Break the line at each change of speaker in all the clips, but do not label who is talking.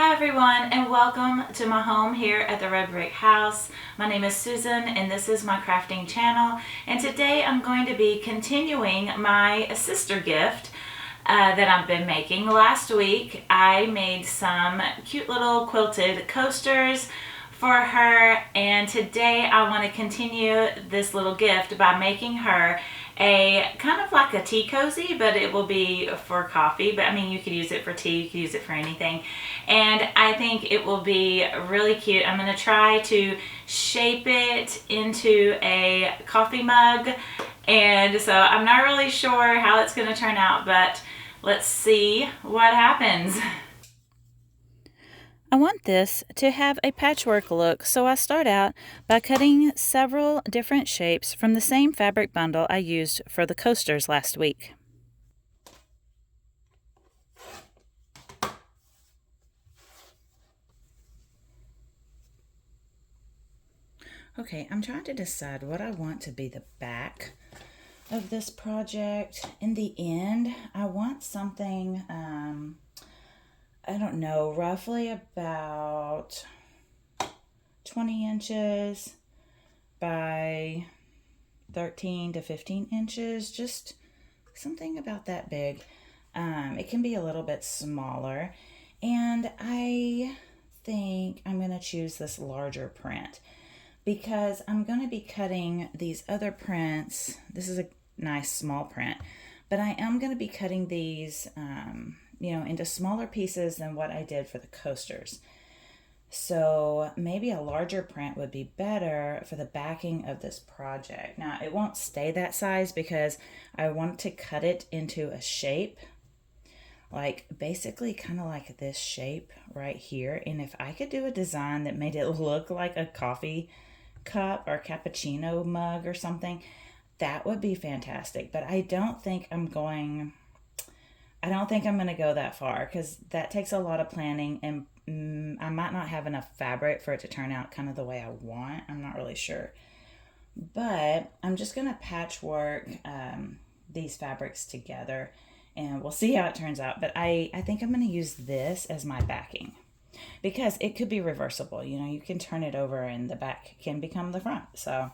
Hi everyone, and welcome to my home here at the Red Brick House. My name is Susan and this is my crafting channel, and today I'm going to be continuing my sister gift that I've been making. Last week I made some cute little quilted coasters for her, and today I want to continue this little gift by making her a kind of like a tea cozy, but it will be for coffee. But I mean, you could use it for tea, you could use it for anything. And I think it will be really cute. I'm going to try to shape it into a coffee mug. And so I'm not really sure how it's going to turn out, but let's see what happens. I want this to have a patchwork look, so I start out by cutting several different shapes from the same fabric bundle I used for the coasters last week. Okay, I'm trying to decide what I want to be the back of this project. In the end, I want something, I don't know, roughly about 20 inches by 13 to 15 inches, just something about that big. It can be a little bit smaller, and I think I'm going to choose this larger print because I'm going to be cutting these other prints. This is a nice small print, but I am going to be cutting these into smaller pieces than what I did for the coasters. So maybe a larger print would be better for the backing of this project. Now, it won't stay that size because I want to cut it into a shape, like basically kind of like this shape right here. And if I could do a design that made it look like a coffee cup or cappuccino mug or something, that would be fantastic. But I don't think I'm going to go that far because that takes a lot of planning, and I might not have enough fabric for it to turn out kind of the way I want. I'm not really sure. But I'm just going to patchwork these fabrics together, and we'll see how it turns out. But I think I'm going to use this as my backing because it could be reversible. You know, you can turn it over and the back can become the front. So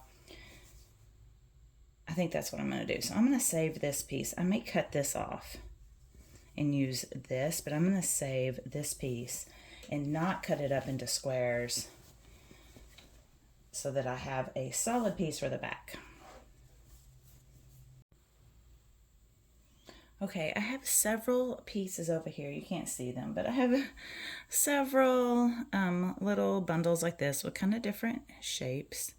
I think that's what I'm going to do. So I'm going to save this piece. I may cut this off and use this, but I'm going to save this piece and not cut it up into squares so that I have a solid piece for the back. Okay, I have several pieces over here. You can't see them, but I have several little bundles like this with kind of different shapes.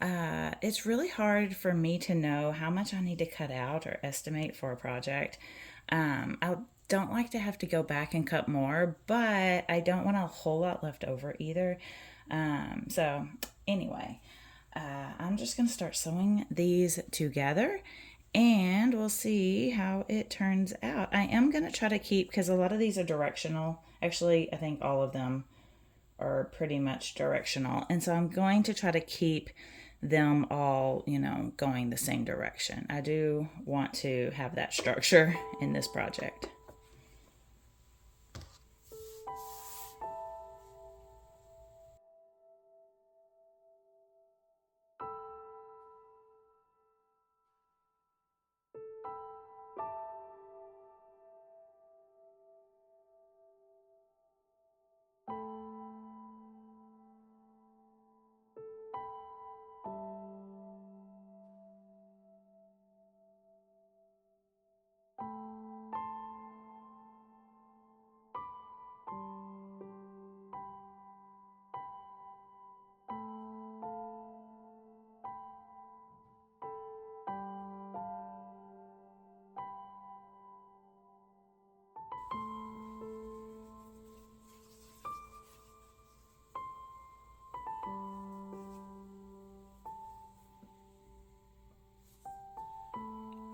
It's really hard for me to know how much I need to cut out or estimate for a project. I don't like to have to go back and cut more, but I don't want a whole lot left over either. So anyway, I'm just going to start sewing these together and we'll see how it turns out. I am going to try to keep, because a lot of these are directional. Actually, I think all of them are pretty much directional. And so I'm going to try to keep them all, going the same direction. I do want to have that structure in this project.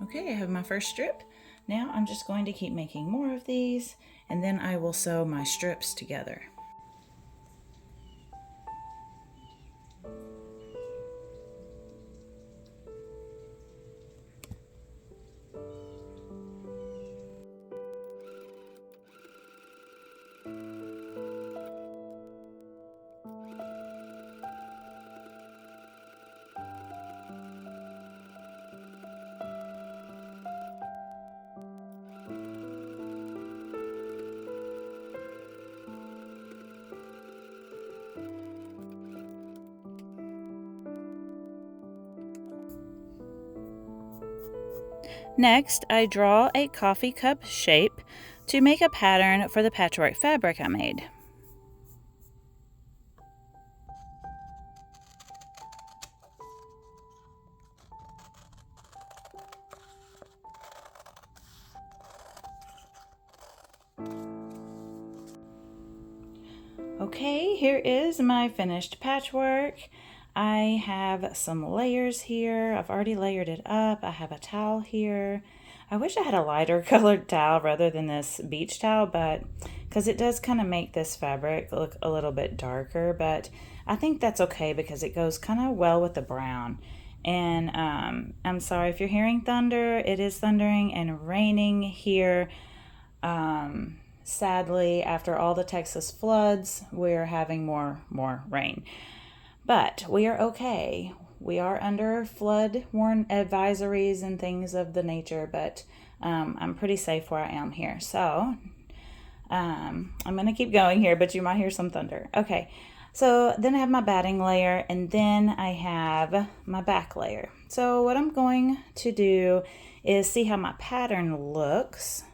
Okay, I have my first strip. Now I'm just going to keep making more of these, and then I will sew my strips together. Next, I draw a coffee cup shape to make a pattern for the patchwork fabric I made. Okay, here is my finished patchwork. I have some layers here. I've already layered it up. I have a towel here. I wish I had a lighter colored towel rather than this beach towel, but because it does kind of make this fabric look a little bit darker, but I think that's okay because it goes kind of well with the brown. And I'm sorry if you're hearing thunder. It is thundering and raining here. Sadly, after all the Texas floods, we're having more rain. But we are okay. We are under flood warn advisories and things of the nature, but I'm pretty safe where I am here. So I'm going to keep going here, but you might hear some thunder. Okay, so then I have my batting layer, and then I have my back layer. So what I'm going to do is see how my pattern looks.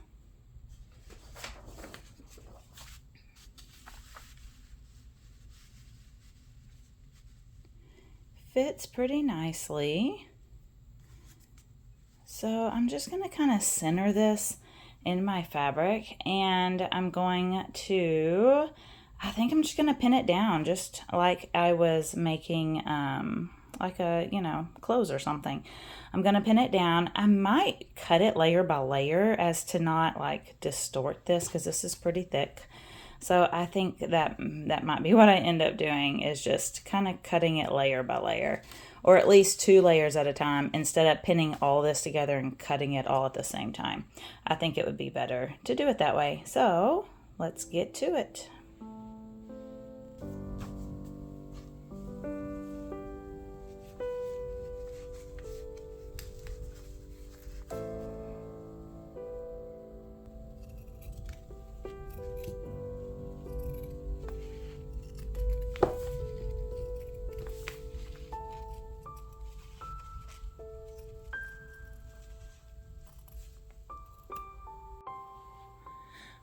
Fits pretty nicely. So I'm just going to kind of center this in my fabric, and I'm going to, I think I'm just going to pin it down just like I was making like a, clothes or something. I'm going to pin it down. I might cut it layer by layer as to not like distort this because this is pretty thick. So I think that might be what I end up doing, is just kind of cutting it layer by layer, or at least 2 layers at a time instead of pinning all this together and cutting it all at the same time. I think it would be better to do it that way. So let's get to it.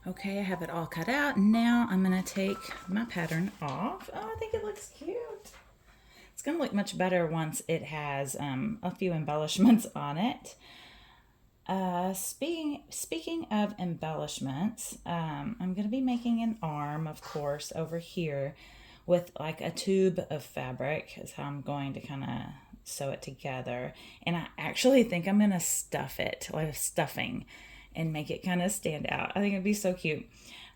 Okay, I have it all cut out. Now I'm going to take my pattern off. Oh, I think it looks cute. It's going to look much better once it has a few embellishments on it. Speaking of embellishments, I'm going to be making an arm, of course, over here with like a tube of fabric is how I'm going to kind of sew it together. And I actually think I'm going to stuff it, like stuffing, and make it kind of stand out. I think it'd be so cute.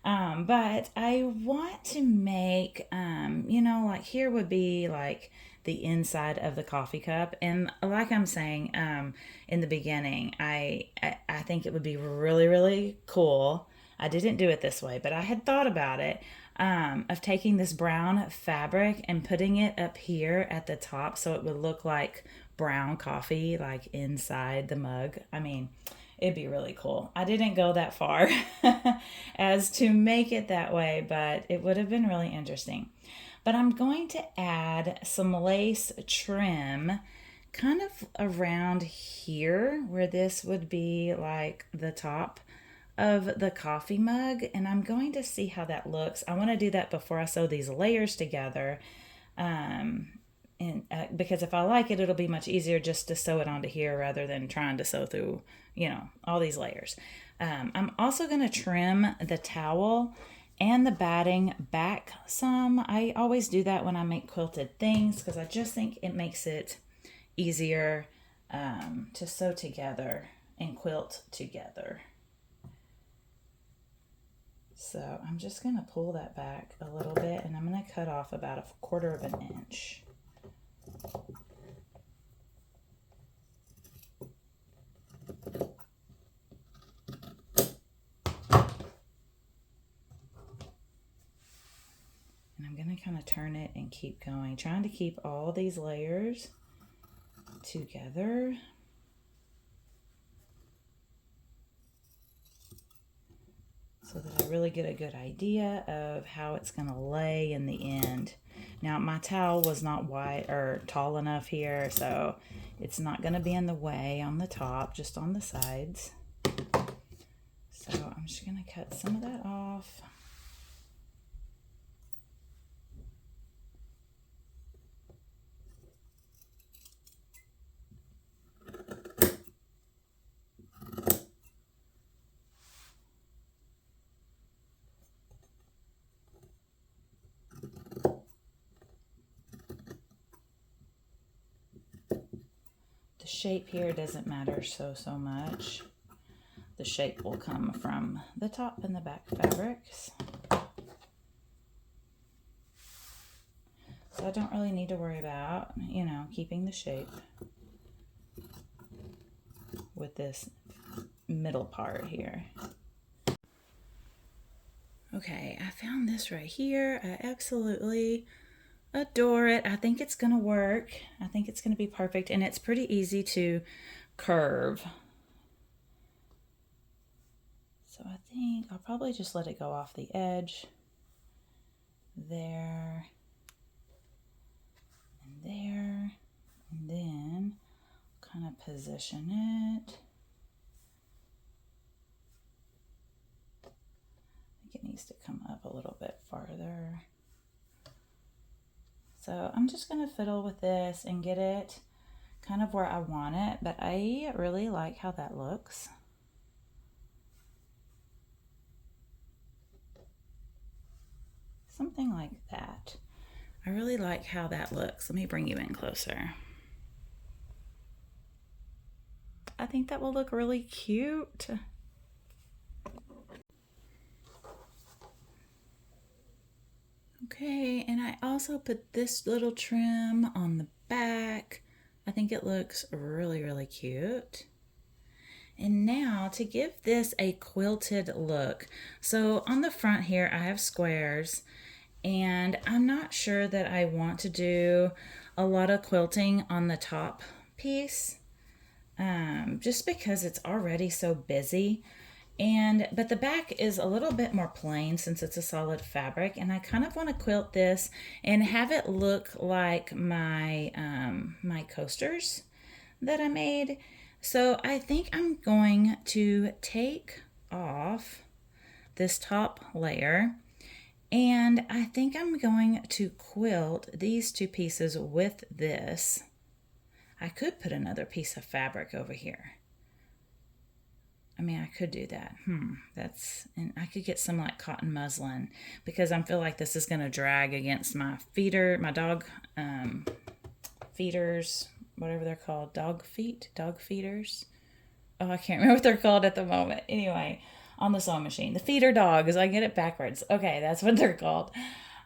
But I want to make, like here would be like the inside of the coffee cup. And like I'm saying in the beginning, I think it would be really, really cool. I didn't do it this way, but I had thought about it, of taking this brown fabric and putting it up here at the top so it would look like brown coffee, like inside the mug. I mean, it'd be really cool. I didn't go that far as to make it that way, but it would have been really interesting. But I'm going to add some lace trim kind of around here where this would be like the top of the coffee mug, and I'm going to see how that looks. I want to do that before I sew these layers together. Because if I like it, it'll be much easier just to sew it onto here rather than trying to sew through, all these layers. I'm also going to trim the towel and the batting back some. I always do that when I make quilted things because I just think it makes it easier to sew together and quilt together. So I'm just going to pull that back a little bit, and I'm going to cut off about 1/4 of an inch. And I'm going to kind of turn it and keep going, trying to keep all these layers together. So that I really get a good idea of how it's going to lay in the end. Now my towel was not wide or tall enough here, so it's not going to be in the way on the top, just on the sides. So I'm just going to cut some of that off. The shape here doesn't matter so much. The shape will come from the top and the back fabrics. So I don't really need to worry about, you know, keeping the shape with this middle part here. Okay, I found this right here. I absolutely adore it. I think it's gonna work. I think it's gonna be perfect, and it's pretty easy to curve. So I think I'll probably just let it go off the edge there and there, and then kind of position it. I think it needs to come up a little bit farther. So I'm just going to fiddle with this and get it kind of where I want it, but I really like how that looks. Something like that. I really like how that looks. Let me bring you in closer. I think that will look really cute. Okay, and I also put this little trim on the back. I think it looks really, really cute. And now to give this a quilted look. So on the front here, I have squares, and I'm not sure that I want to do a lot of quilting on the top piece, just because it's already so busy. But the back is a little bit more plain since it's a solid fabric, and I kind of want to quilt this and have it look like my my coasters that I made. So I think I'm going to take off this top layer, and I think I'm going to quilt these two pieces with this. I could put another piece of fabric over here. I mean, I could do that. And I could get some like cotton muslin, because I feel like this is going to drag against my feeder, my dog feeders, whatever they're called, dog feeders. Oh, I can't remember what they're called at the moment. Anyway, on the sewing machine, the feeder dogs. I get it backwards. Okay, that's what they're called.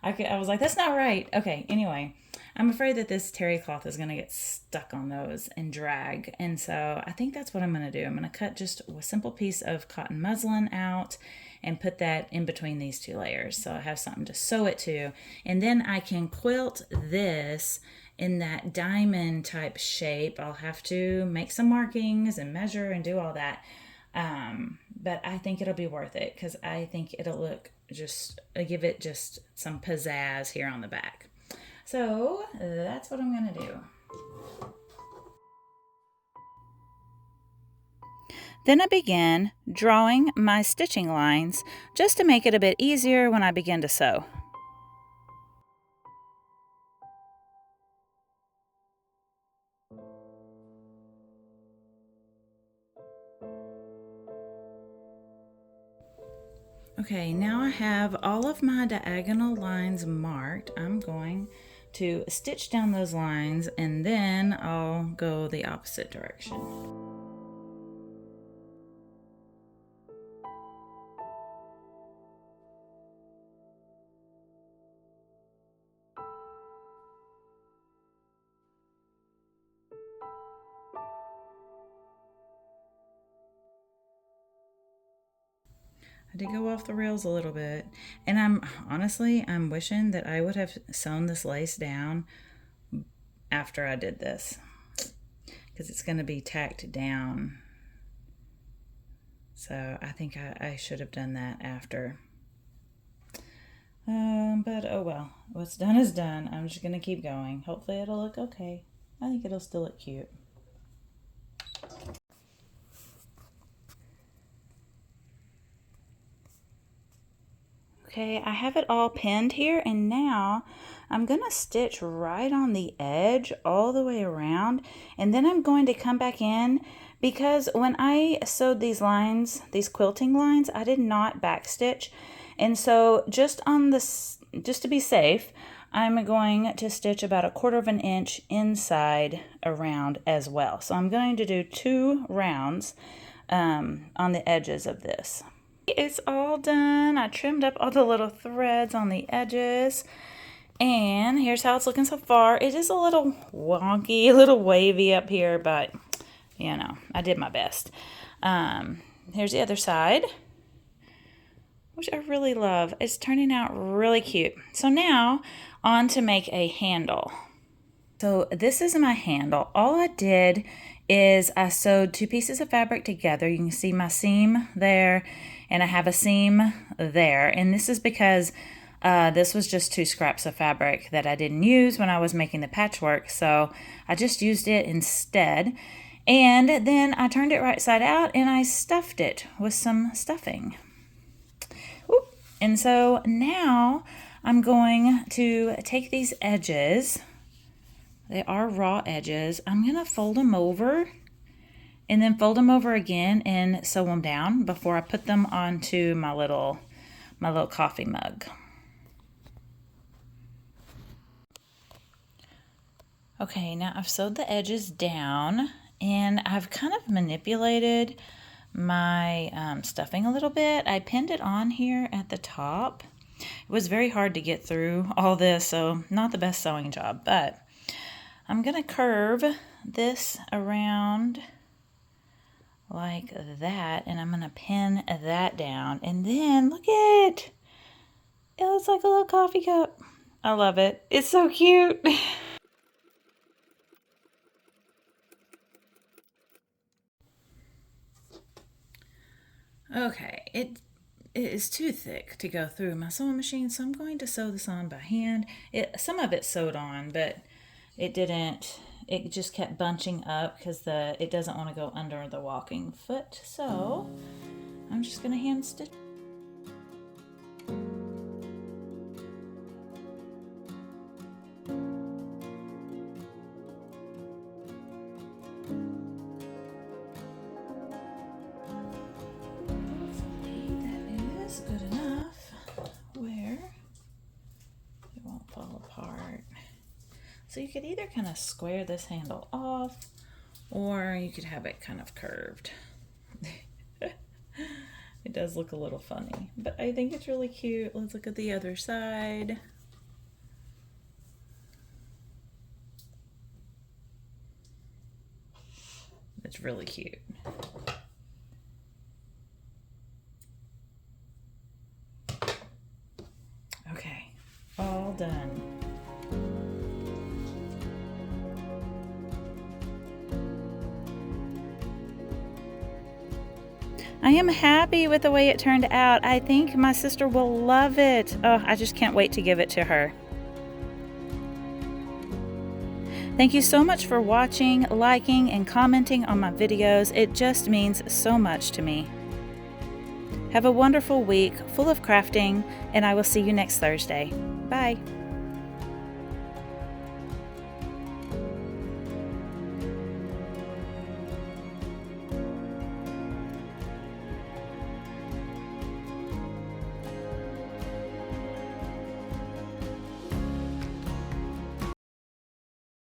I was like, that's not right. Okay, anyway, I'm afraid that this terry cloth is going to get stuck on those and drag. And so I think that's what I'm going to do. I'm going to cut just a simple piece of cotton muslin out and put that in between these two layers, so I have something to sew it to. And then I can quilt this in that diamond type shape. I'll have to make some markings and measure and do all that. But I think it'll be worth it, because I think it'll look give it just some pizzazz here on the back. So that's what I'm going to do. Then I begin drawing my stitching lines just to make it a bit easier when I begin to sew. Okay, now I have all of my diagonal lines marked. I'm going to stitch down those lines, and then I'll go the opposite direction. I did go off the rails a little bit, and I'm wishing that I would have sewn this lace down after I did this, because it's going to be tacked down. So I think I should have done that after. But oh well, what's done is done. I'm just gonna keep going. Hopefully it'll look okay. I think it'll still look cute. Okay, I have it all pinned here, and now I'm gonna stitch right on the edge all the way around, and then I'm going to come back in because when I sewed these lines, these quilting lines, I did not backstitch, and so just to be safe, I'm going to stitch about 1/4 of an inch inside around as well. So I'm going to do 2 rounds on the edges of this. It's all done. I trimmed up all the little threads on the edges, and here's how it's looking so far. It is a little wonky, a little wavy up here, but you know, I did my best. Here's the other side, which I really love. It's turning out really cute. So now on to make a handle. So this is my handle. All I did is I sewed 2 pieces of fabric together. You can see my seam there, and I have a seam there. And this is because this was just 2 scraps of fabric that I didn't use when I was making the patchwork. So I just used it instead. And then I turned it right side out and I stuffed it with some stuffing. Oop. And so now I'm going to take these edges. They are raw edges. I'm going to fold them over and then fold them over again and sew them down before I put them onto my little coffee mug. Okay, now I've sewed the edges down and I've kind of manipulated my stuffing a little bit. I pinned it on here at the top. It was very hard to get through all this, so not the best sewing job, but I'm going to curve this around like that, and I'm going to pin that down, and then look at it. It looks like a little coffee cup. I love it. It's so cute. Okay, it is too thick to go through my sewing machine, so I'm going to sew this on by hand. Some of it sewed on, but it didn't. It just kept bunching up because it doesn't want to go under the walking foot. So I'm just going to hand stitch. Good enough where it won't fall apart. So you could either kind of square this handle off, or you could have it kind of curved. It does look a little funny, but I think it's really cute. Let's look at the other side. It's really cute. Okay, all done. I am happy with the way it turned out. I think my sister will love it. Oh, I just can't wait to give it to her. Thank you so much for watching, liking, and commenting on my videos. It just means so much to me. Have a wonderful week full of crafting, and I will see you next Thursday. Bye.